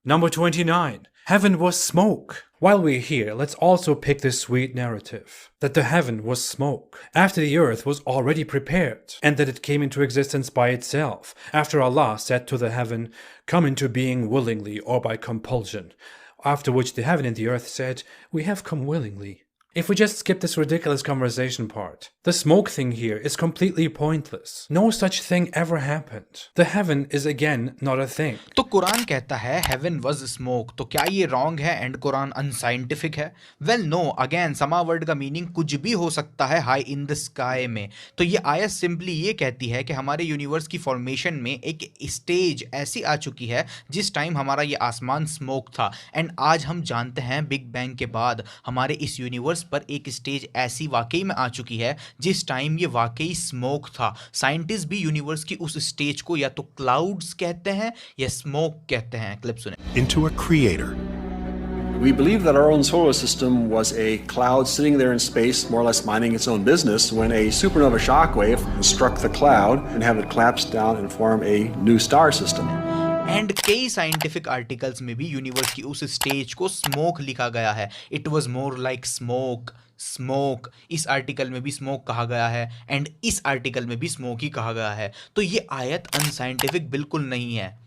Number 29. Heaven was smoke. While we're here, let's also pick this sweet narrative that the heaven was smoke after the earth was already prepared, and that it came into existence by itself after Allah said to the heaven, "Come into being willingly or by compulsion," after which the heaven and the earth said, "We have come willingly." If we just skip this ridiculous conversation part, the smoke thing here is completely pointless. No such thing ever happened. The heaven is again not a thing. तो कुरान कहता है heaven was smoke, तो क्या ये wrong है and Quran unscientific है? Well no, again समा word का मीनिंग कुछ भी हो सकता है high in the sky में. तो ये आयत सिंपली ये कहती है कि हमारे यूनिवर्स की फॉर्मेशन में एक स्टेज ऐसी आ चुकी है जिस टाइम हमारा ये आसमान स्मोक था, एंड आज हम जानते हैं बिग बैंग के बाद हमारे इस यूनिवर्स पर एक स्टेज ऐसी वाकई में आ चुकी है जिस टाइम ये वाकई स्मोक था. साइंटिस्ट भी यूनिवर्स की उस स्टेज को या तो क्लाउड्स कहते हैं या स्मोक कहते हैं. क्लिप सुने. Into a creator. We believe that our own solar system was a cloud sitting there in space, more or less minding its own business, when a supernova shockwave struck the cloud and had it collapse down and form a new star system. And कई scientific articles में भी universe की उस stage को smoke लिखा गया है. It was more like smoke. Smoke इस आर्टिकल में भी स्मोक कहा गया है एंड इस आर्टिकल में भी स्मोक ही कहा गया है. तो ये आयत अनसाइंटिफिक बिल्कुल नहीं है.